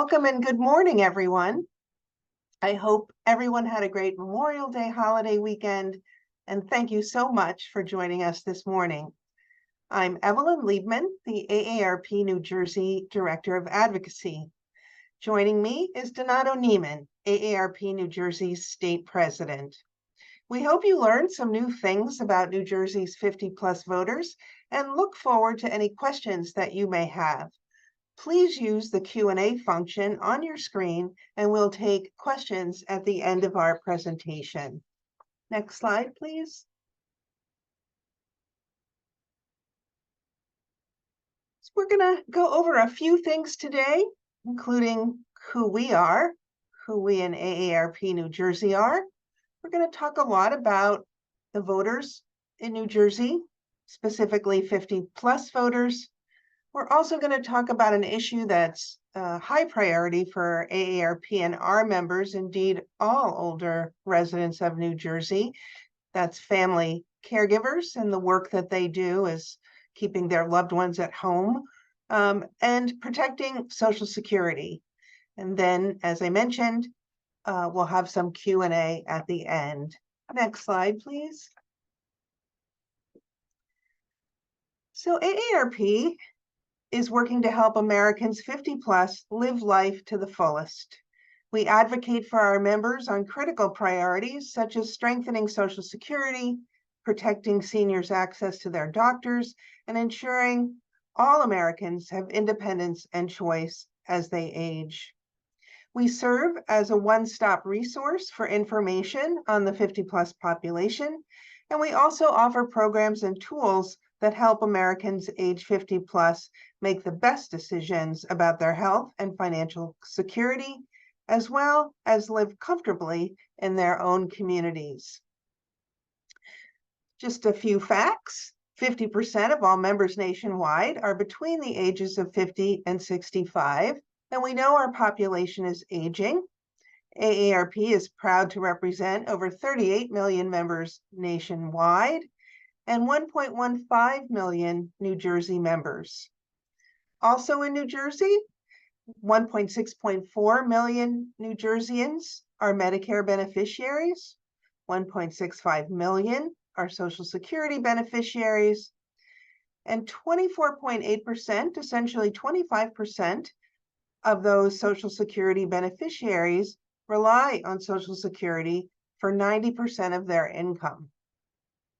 Welcome and good morning, everyone. I hope everyone had a great Memorial Day holiday weekend, and thank you so much for joining us this morning. I'm Evelyn Liebman, the AARP New Jersey Director of Advocacy. Joining me is Donato Neiman, AARP New Jersey's State President. We hope you learned some new things about New Jersey's 50-plus voters and look forward to any questions that you may have. Please use the Q&A function on your screen and we'll take questions at the end of our presentation. Next slide, please. So we're going to go over a few things today, including who we in AARP New Jersey are. We're going to talk a lot about the voters in New Jersey, specifically 50-plus voters. We're also going to talk about an issue that's a high priority for AARP and our members, indeed all older residents of New Jersey. That's family caregivers and the work that they do is keeping their loved ones at home and protecting Social Security. And then, as I mentioned, we'll have some Q&A at the end. Next slide, please. So AARP is working to help Americans 50-plus live life to the fullest. We advocate for our members on critical priorities such as strengthening Social Security, protecting seniors' access to their doctors, and ensuring all Americans have independence and choice as they age. We serve as a one-stop resource for information on the 50-plus population, and we also offer programs and tools that help Americans age 50-plus make the best decisions about their health and financial security, as well as live comfortably in their own communities. Just a few facts. 50% of all members nationwide are between the ages of 50 and 65, and we know our population is aging. AARP is proud to represent over 38 million members nationwide and 1.15 million New Jersey members. Also in New Jersey, 1.6 million New Jerseyans are Medicare beneficiaries, 1.65 million are Social Security beneficiaries, and 24.8%, essentially 25% of those Social Security beneficiaries rely on Social Security for 90% of their income.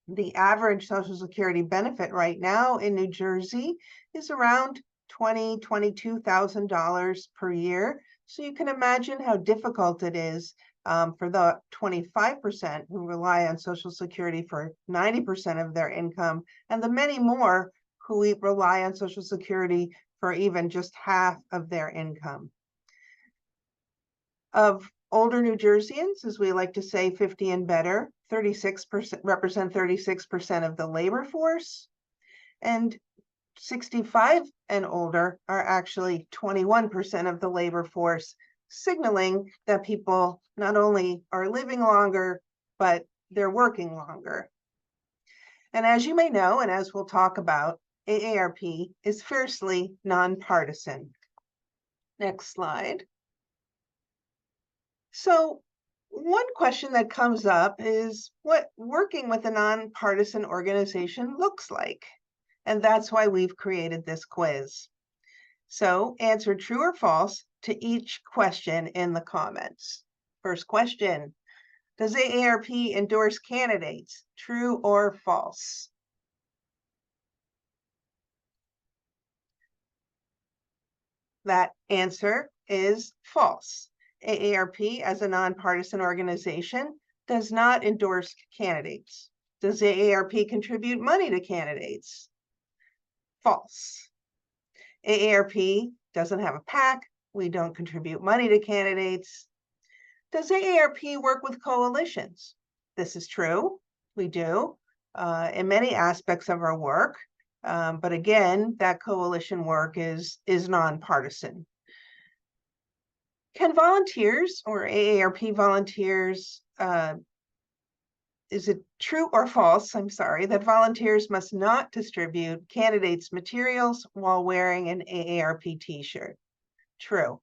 The average Social Security benefit right now in New Jersey is around $22,000 per year. So you can imagine how difficult it is for the 25% who rely on Social Security for 90% of their income, and the many more who rely on Social Security for even just half of their income. Of older New Jerseyans, as we like to say, 50 and better, 36% represent 36% of the labor force, and 65 and older are actually 21% of the labor force, signaling that people not only are living longer, but they're working longer. And as you may know, and as we'll talk about, AARP is fiercely nonpartisan. Next slide. So one question that comes up is what working with a nonpartisan organization looks like. And that's why we've created this quiz. So answer true or false to each question in the comments. First question, does AARP endorse candidates? True or false? That answer is false. AARP, as a nonpartisan organization, does not endorse candidates. Does AARP contribute money to candidates? False. AARP doesn't have a PAC. We don't contribute money to candidates. Does AARP work with coalitions? This is true. We do in many aspects of our work. But again, that coalition work is nonpartisan. Can volunteers or AARP volunteers, is it true or false, I'm sorry, that volunteers must not distribute candidates' materials while wearing an AARP t-shirt? True.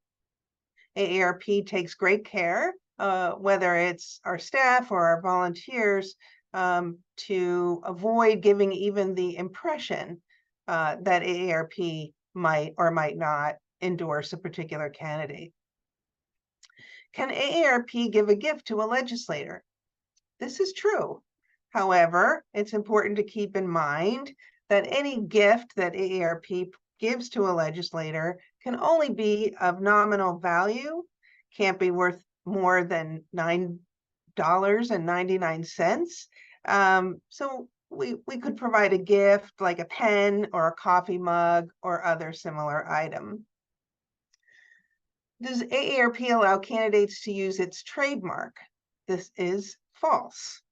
AARP takes great care, whether it's our staff or our volunteers, to avoid giving even the impression that AARP might or might not endorse a particular candidate. Can AARP give a gift to a legislator? This is true. However, it's important to keep in mind that any gift that AARP gives to a legislator can only be of nominal value, can't be worth more than $9.99. So we could provide a gift like a pen or a coffee mug or other similar item. Does AARP allow candidates to use its trademark? This is false.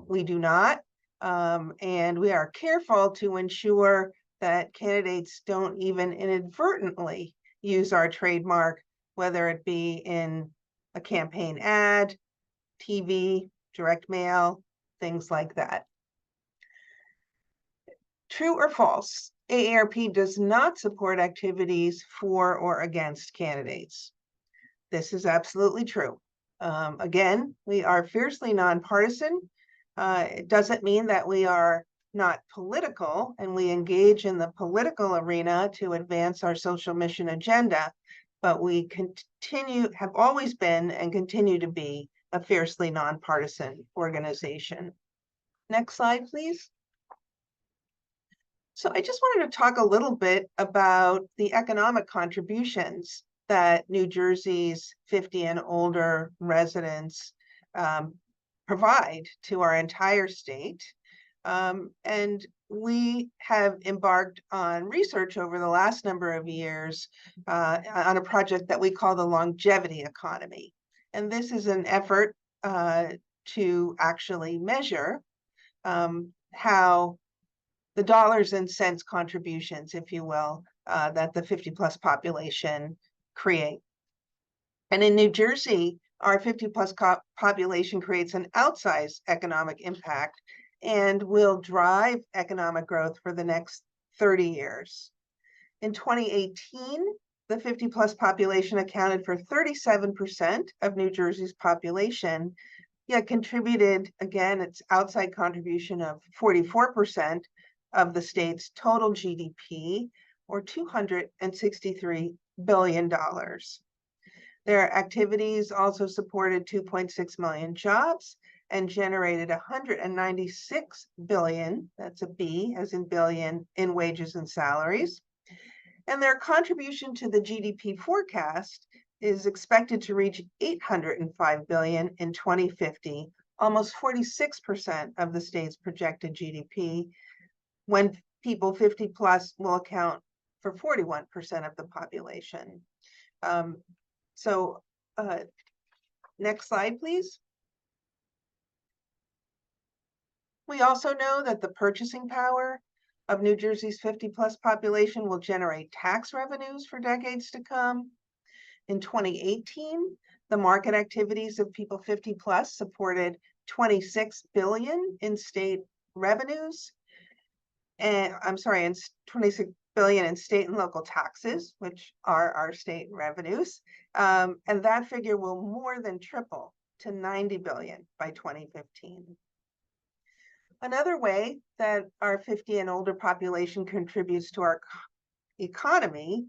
We do not, and we are careful to ensure that candidates don't even inadvertently use our trademark, whether it be in a campaign ad, TV, direct mail, things like that. True or false? AARP does not support activities for or against candidates. This is absolutely true. Again, we are fiercely nonpartisan. It doesn't mean that we are not political and we engage in the political arena to advance our social mission agenda, but we have always been and continue to be a fiercely nonpartisan organization. Next slide, please. So I just wanted to talk a little bit about the economic contributions that New Jersey's 50 and older residents provide to our entire state. And we have embarked on research over the last number of years on a project that we call the longevity economy. And this is an effort to actually measure how the dollars and cents contributions, if you will, that the 50+ population create. And in New Jersey, our 50+ population creates an outsized economic impact and will drive economic growth for the next 30 years. In 2018, the 50+ population accounted for 37% of New Jersey's population, yet contributed, again, its outside contribution of 44% of the state's total GDP, or $263 billion. Their activities also supported 2.6 million jobs and generated 196 billion, that's a B as in billion, in wages and salaries. And their contribution to the GDP forecast is expected to reach 805 billion in 2050, almost 46% of the state's projected GDP, when people 50+ will account for 41% of the population. Next slide, please. We also know that the purchasing power of New Jersey's 50+ population will generate tax revenues for decades to come. In 2018, the market activities of people 50+ supported 26 billion in state revenues. And I'm sorry, in 26 billion in state and local taxes, which are our state revenues. And that figure will more than triple to 90 billion by 2015. Another way that our 50 and older population contributes to our economy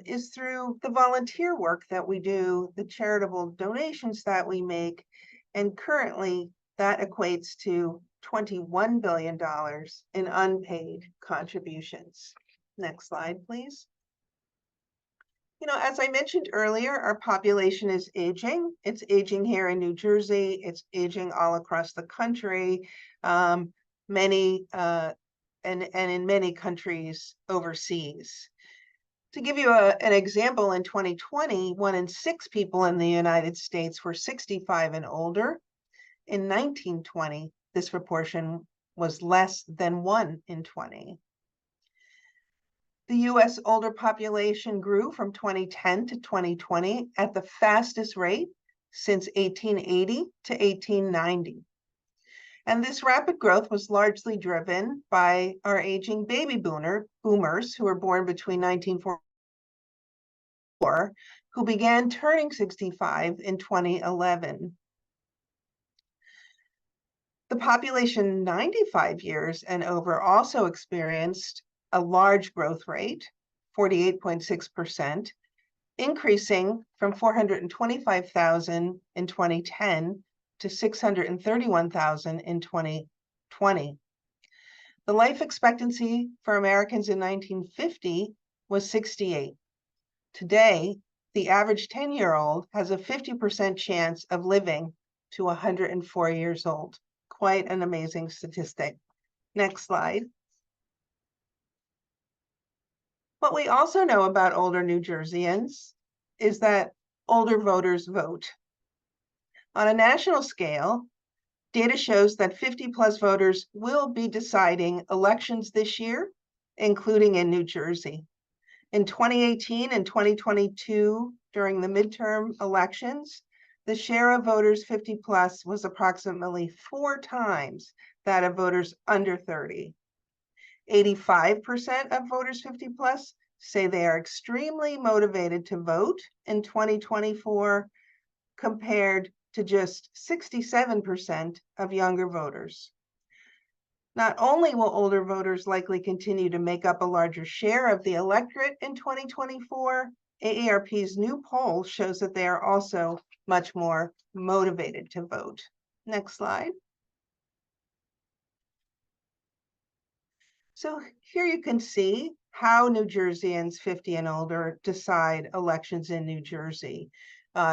is through the volunteer work that we do, the charitable donations that we make, and currently that equates to $21 billion in unpaid contributions. Next slide, please. You know, as I mentioned earlier, our population is aging. It's aging here in New Jersey. It's aging all across the country, and in many countries overseas. To give you an example, in 2020, 1 in 6 people in the United States were 65 and older. In 1920, this proportion was less than 1 in 20. The US older population grew from 2010 to 2020 at the fastest rate since 1880 to 1890. And this rapid growth was largely driven by our aging baby boomers who were born between 1944 who began turning 65 in 2011. The population 95 years and over also experienced a large growth rate, 48.6%, increasing from 425,000 in 2010 to 631,000 in 2020. The life expectancy for Americans in 1950 was 68. Today, the average 10-year-old has a 50% chance of living to 104 years old. Quite an amazing statistic. Next slide. What we also know about older New Jerseyans is that older voters vote. On a national scale, data shows that 50+ voters will be deciding elections this year, including in New Jersey. In 2018 and 2022, during the midterm elections, the share of voters 50+ was approximately 4 times that of voters under 30. 85% of voters 50+ say they are extremely motivated to vote in 2024, compared to just 67% of younger voters. Not only will older voters likely continue to make up a larger share of the electorate in 2024, AARP's new poll shows that they are also much more motivated to vote. Next slide. So here you can see how New Jerseyans 50 and older decide elections in New Jersey.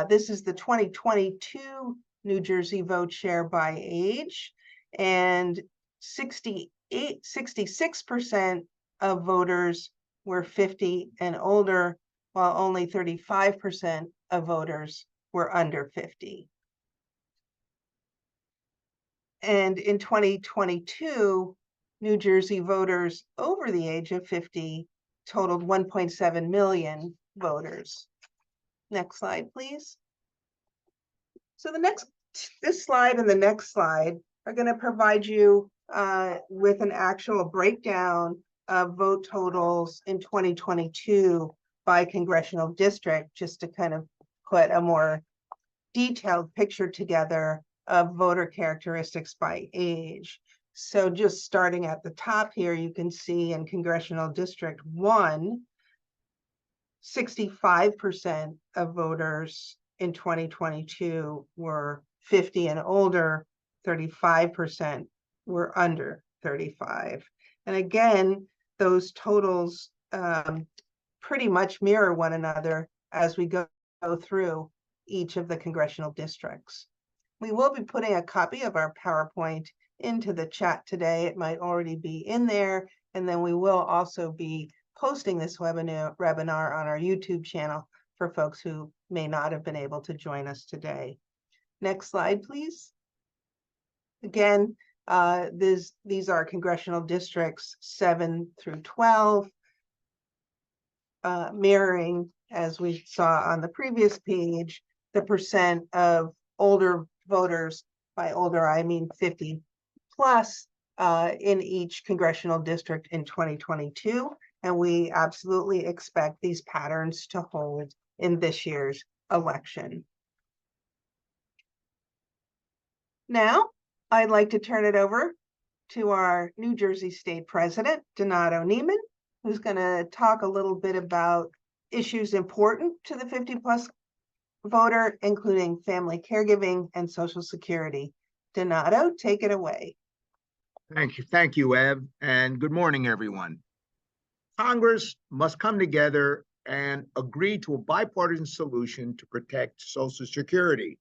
This is the 2022 New Jersey vote share by age, and 66% of voters were 50 and older, while only 35% of voters were under 50. And in 2022, New Jersey voters over the age of 50 totaled 1.7 million voters. Next slide, please. So this slide and the next slide are going to provide you with an actual breakdown of vote totals in 2022 by congressional district, just to kind of put a more detailed picture together of voter characteristics by age. So just starting at the top here, you can see in Congressional District 1, 65% of voters in 2022 were 50 and older, 35% were under 35. And again, those totals pretty much mirror one another as we go through each of the congressional districts. We will be putting a copy of our PowerPoint into the chat today. It might already be in there, and then we will also be posting this webinar on our YouTube channel for folks who may not have been able to join us today. Next slide, please. Again, these are congressional districts 7 through 12, mirroring, as we saw on the previous page, the percent of older voters, by older I mean 50+, in each congressional district in 2022. And we absolutely expect these patterns to hold in this year's election. Now, I'd like to turn it over to our New Jersey State President, Donato Niemann, who's going to talk a little bit about issues important to the 50+ voter, including family caregiving and Social Security. Donato, take it away. Thank you, Ev, and good morning, everyone. Congress must come together and agree to a bipartisan solution to protect Social Security.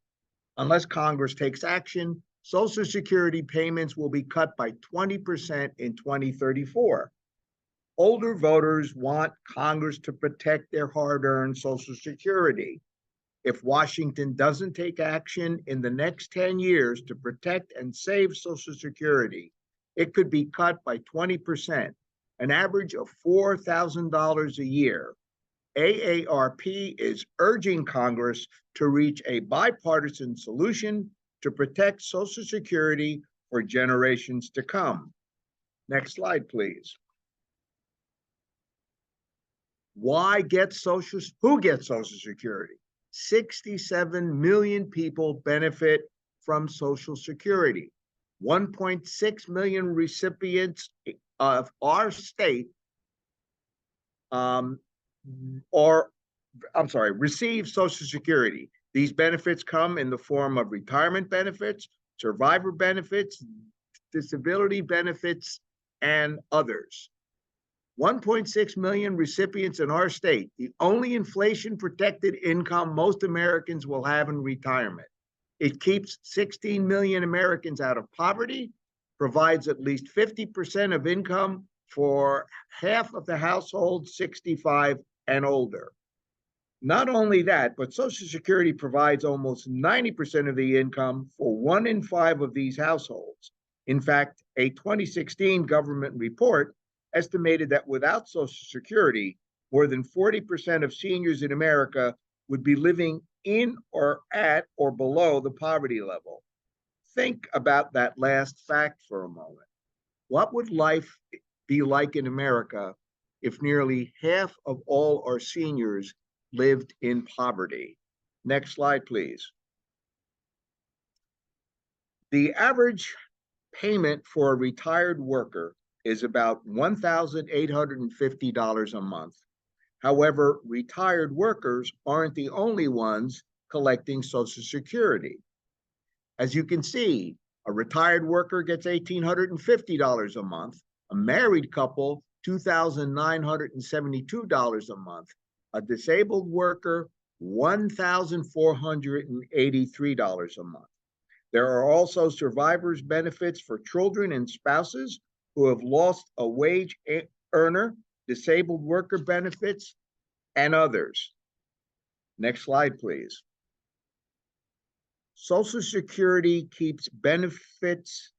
Unless Congress takes action, Social Security payments will be cut by 20% in 2034. Older voters want Congress to protect their hard-earned Social Security. If Washington doesn't take action in the next 10 years to protect and save Social Security, it could be cut by 20%, an average of $4,000 a year. AARP is urging Congress to reach a bipartisan solution to protect Social Security for generations to come. Next slide, please. Who gets Social Security? 67 million people benefit from Social Security. 1.6 million recipients of our state receive Social Security. These benefits come in the form of retirement benefits, survivor benefits, disability benefits, and others. 1.6 million recipients in our state, the only inflation-protected income most Americans will have in retirement. It keeps 16 million Americans out of poverty, provides at least 50% of income for half of the households 65 and older. Not only that, but Social Security provides almost 90% of the income for 1 in 5 of these households. In fact, a 2016 government report estimated that without Social Security, more than 40% of seniors in America would be living in or at or below the poverty level. Think about that last fact for a moment. What would life be like in America if nearly half of all our seniors lived in poverty? Next slide, please. The average payment for a retired worker is about $1,850 a month. However, retired workers aren't the only ones collecting Social Security. As you can see, a retired worker gets $1,850 a month, a married couple, $2,972 a month, a disabled worker, $1,483 a month. There are also survivors' benefits for children and spouses who have lost a wage earner, disabled worker benefits, and others. Next slide, please. Social Security benefits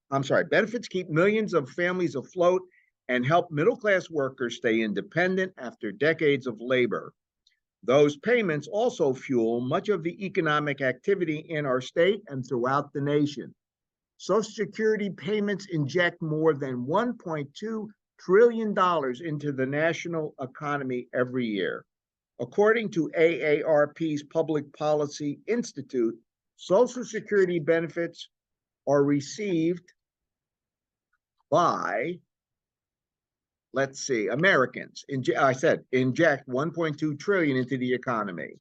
keep millions of families afloat and help middle-class workers stay independent after decades of labor. Those payments also fuel much of the economic activity in our state and throughout the nation. Social Security payments inject more than $1.2 trillion into the national economy every year. According to AARP's Public Policy Institute, Social Security benefits are received by, Americans. Inject 1.2 trillion into the economy.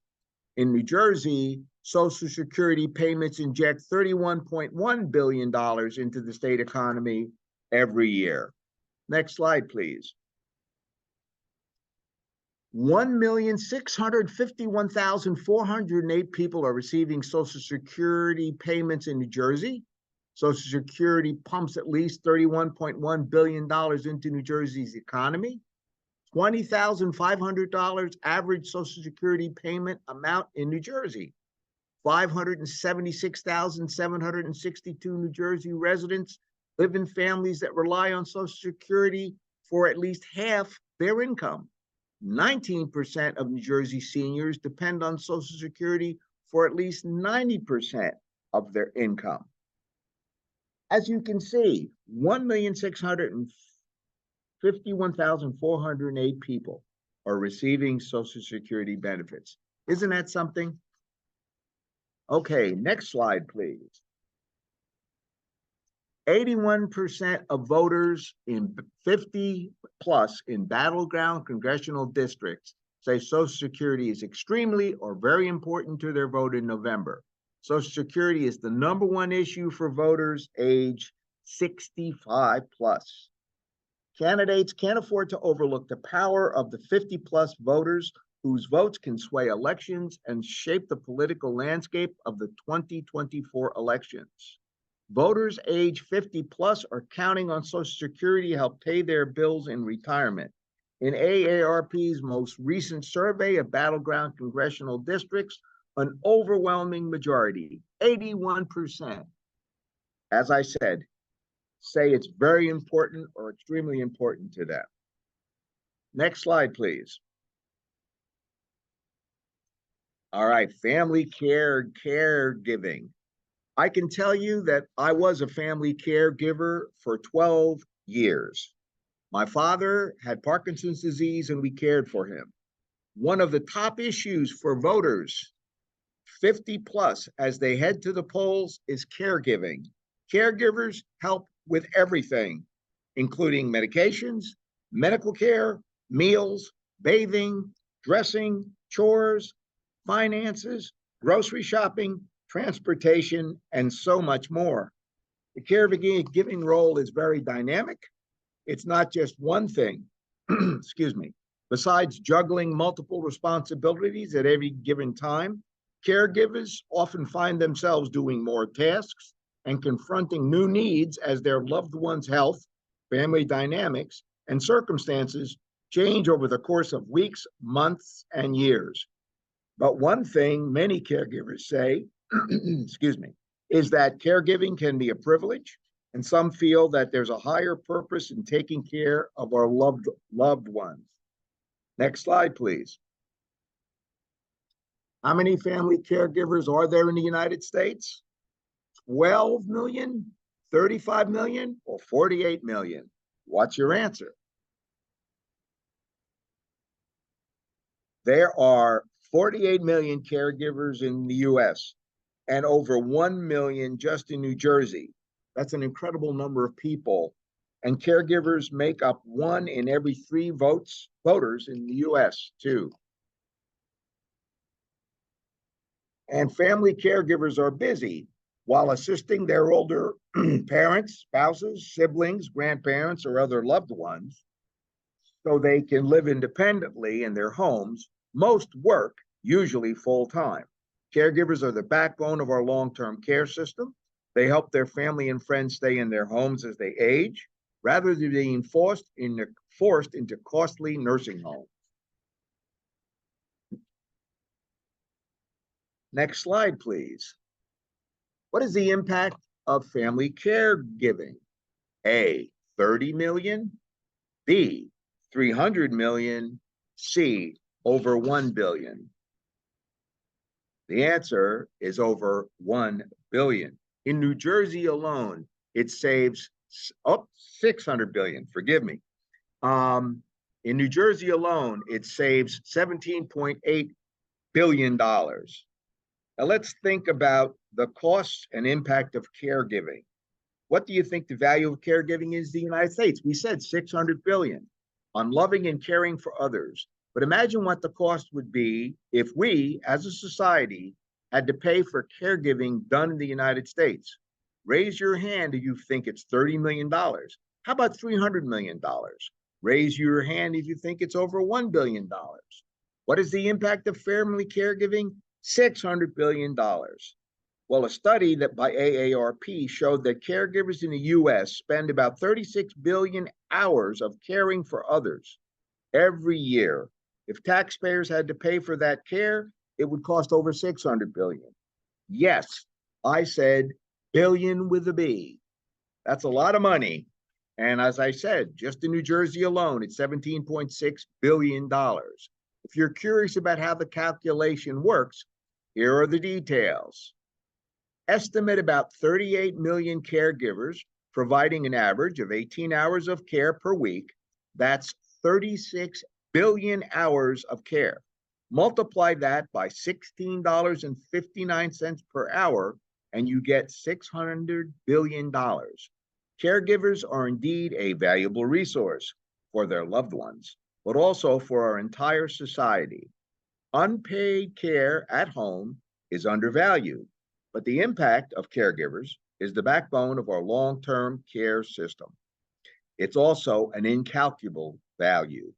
In New Jersey, Social Security payments inject $31.1 billion into the state economy every year. Next slide, please. 1,651,408 people are receiving Social Security payments in New Jersey. Social Security pumps at least $31.1 billion into New Jersey's economy. $20,500 average Social Security payment amount in New Jersey. 576,762 New Jersey residents live in families that rely on Social Security for at least half their income. 19% of New Jersey seniors depend on Social Security for at least 90% of their income. As you can see, 1,651,408 people are receiving Social Security benefits. Isn't that something? Okay, next slide, please. 81% of voters in 50 plus in battleground congressional districts say Social Security is extremely or very important to their vote in November. Social Security is the #1 issue for voters age 65 plus. Candidates can't afford to overlook the power of the 50 plus voters whose votes can sway elections and shape the political landscape of the 2024 elections. Voters age 50 plus are counting on Social Security to help pay their bills in retirement. In AARP's most recent survey of battleground congressional districts, an overwhelming majority, 81%, as I said, say it's very important or extremely important to them. Next slide, please. All right, family caregiving. I can tell you that I was a family caregiver for 12 years. My father had Parkinson's disease and we cared for him. one of the top issues for voters 50 plus as they head to the polls is caregiving. Caregivers help with everything, including medications, medical care, meals, bathing, dressing, chores, finances, grocery shopping, transportation, and so much more. The caregiving role is very dynamic. It's not just one thing, excuse me. Besides juggling multiple responsibilities at every given time, caregivers often find themselves doing more tasks and confronting new needs as their loved one's health, family dynamics, and circumstances change over the course of weeks, months, and years. But one thing many caregivers say, excuse me, is that caregiving can be a privilege, and some feel that there's a higher purpose in taking care of our loved ones. Next slide, please. How many family caregivers are there in the United States? 12 million, 35 million, or 48 million? What's your answer? There are 48 million caregivers in the US and over 1 million just in New Jersey. That's an incredible number of people. And caregivers make up 1 in every 3 voters in the US too. And family caregivers are busy while assisting their older parents, spouses, siblings, grandparents, or other loved ones so they can live independently in their homes. Most work, usually full-time. Caregivers are the backbone of our long-term care system. They help their family and friends stay in their homes as they age, rather than being forced into costly nursing homes. Next slide, please. What is the impact of family caregiving? A, 30 million, B, 300 million, C, over 1 billion. The answer is over 1 billion. In New Jersey alone, it saves 600 billion, forgive me. In New Jersey alone, it saves $17.8 billion. Now let's think about the costs and impact of caregiving. What do you think the value of caregiving is in the United States? We said 600 billion on loving and caring for others. But imagine what the cost would be if we, as a society, had to pay for caregiving done in the United States. Raise your hand if you think it's $30 million. How about $300 million? Raise your hand if you think it's over $1 billion. What is the impact of family caregiving? $600 billion. Well, a study that by AARP showed that caregivers in the US spend about 36 billion hours of caring for others every year. If taxpayers had to pay for that care, it would cost over 600 billion. Yes, I said billion with a B. That's a lot of money. And as I said, just in New Jersey alone, it's $17.6 billion. If you're curious about how the calculation works, here are the details. Estimate about 38 million caregivers providing an average of 18 hours of care per week. That's 36 billion hours of care. Multiply that by $16.59 per hour, and you get $600 billion. Caregivers are indeed a valuable resource for their loved ones, but also for our entire society. Unpaid care at home is undervalued, but the impact of caregivers is the backbone of our long-term care system. It's also an incalculable value.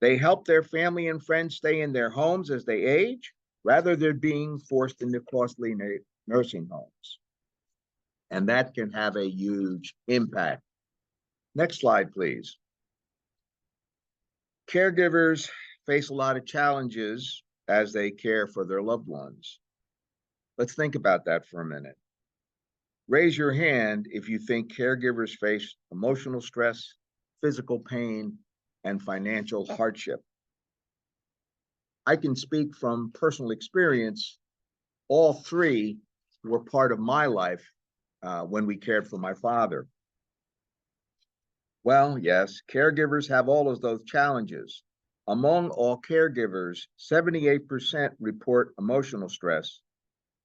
They help their family and friends stay in their homes as they age, rather than being forced into costly nursing homes. And that can have a huge impact. Next slide, please. Caregivers face a lot of challenges as they care for their loved ones. Let's think about that for a minute. Raise your hand if you think caregivers face emotional stress, physical pain, and financial hardship. I can speak from personal experience. All 3 were part of my life when we cared for my father. Well, yes, caregivers have all of those challenges. Among all caregivers, 78% report emotional stress,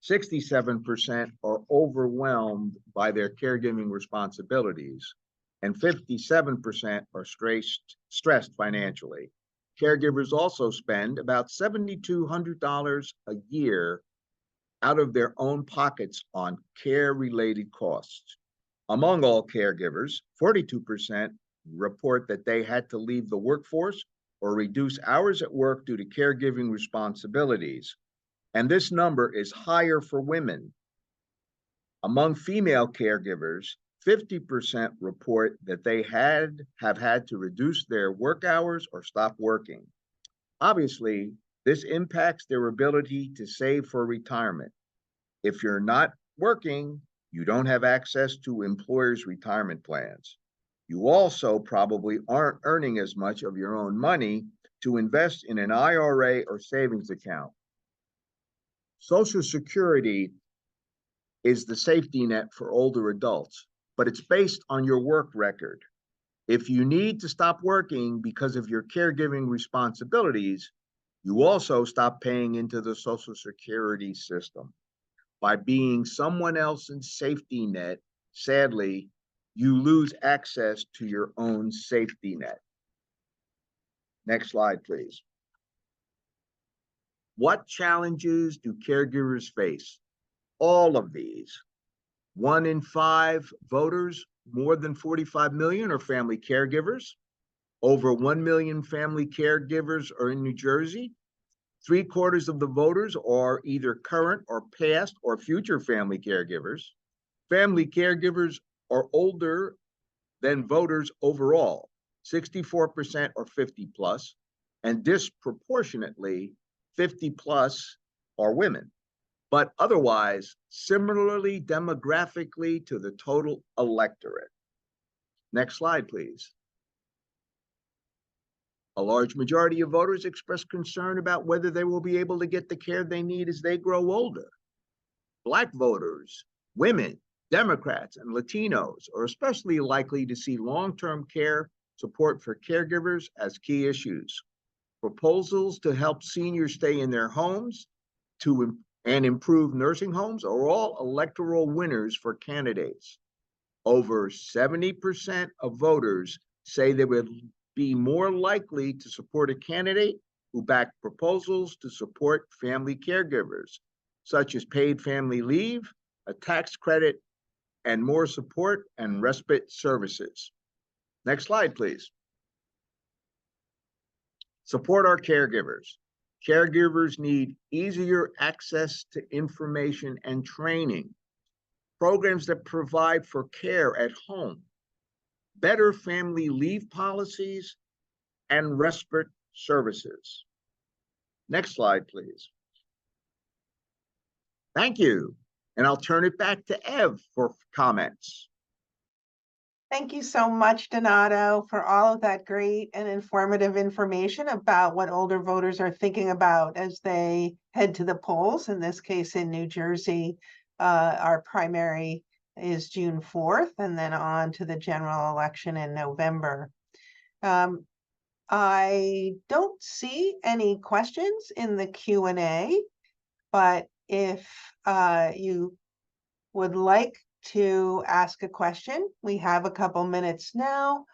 67% are overwhelmed by their caregiving responsibilities, and 57% are stressed financially. Caregivers also spend about $7,200 a year out of their own pockets on care-related costs. Among all caregivers, 42% report that they had to leave the workforce or reduce hours at work due to caregiving responsibilities. And this number is higher for women. Among female caregivers, 50% report that they have had to reduce their work hours or stop working. Obviously, this impacts their ability to save for retirement. If you're not working, you don't have access to employers' retirement plans. You also probably aren't earning as much of your own money to invest in an IRA or savings account. Social Security is the safety net for older adults, but it's based on your work record. If you need to stop working because of your caregiving responsibilities, you also stop paying into the Social Security system. By being someone else's safety net, sadly, you lose access to your own safety net. Next slide, please. What challenges do caregivers face? All of these. 1 in 5 voters, more than 45 million, are family caregivers. Over 1 million family caregivers are in New Jersey. 3/4 of the voters are either current or past or future family caregivers. Family caregivers are older than voters overall. 64% are 50 plus, and disproportionately 50 plus are women, but otherwise similarly demographically to the total electorate. Next slide, please. A large majority of voters express concern about whether they will be able to get the care they need as they grow older. Black voters, women, Democrats, and Latinos are especially likely to see long-term care support for caregivers as key issues. Proposals to help seniors stay in their homes and improve nursing homes are all electoral winners for candidates. Over 70% of voters say they would be more likely to support a candidate who backed proposals to support family caregivers, such as paid family leave, a tax credit, and more support and respite services. Next slide, please. Support our caregivers. Caregivers need easier access to information and training, programs that provide for care at home, better family leave policies, and respite services. Next slide, please. Thank you. And I'll turn it back to Ev for comments. Thank you so much, Donato, for all of that great and informative information about what older voters are thinking about as they head to the polls. In this case, in New Jersey, our primary is June 4th, and then on to the general election in November. I don't see any questions in the Q&A, but if you would like to ask a question, we have a couple minutes now,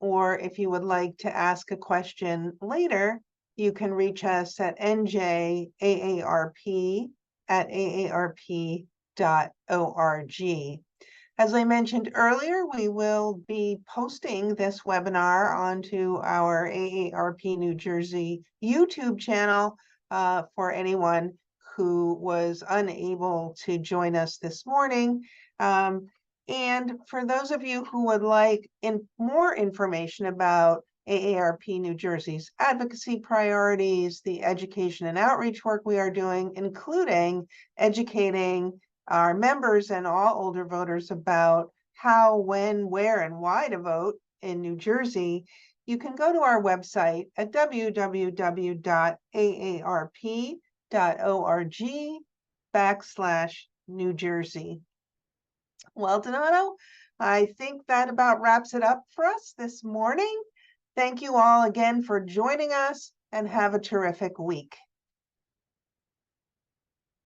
or if you would like to ask a question later, you can reach us at njaarp@aarp.org. As I mentioned earlier, we will be posting this webinar onto our AARP New Jersey YouTube channel for anyone who was unable to join us this morning. And for those of you who would like more information about AARP New Jersey's advocacy priorities, the education and outreach work we are doing, including educating our members and all older voters about how, when, where, and why to vote in New Jersey, you can go to our website at www.aarp.org/New Jersey. Well, Donato, I think that about wraps it up for us this morning. Thank you all again for joining us and have a terrific week.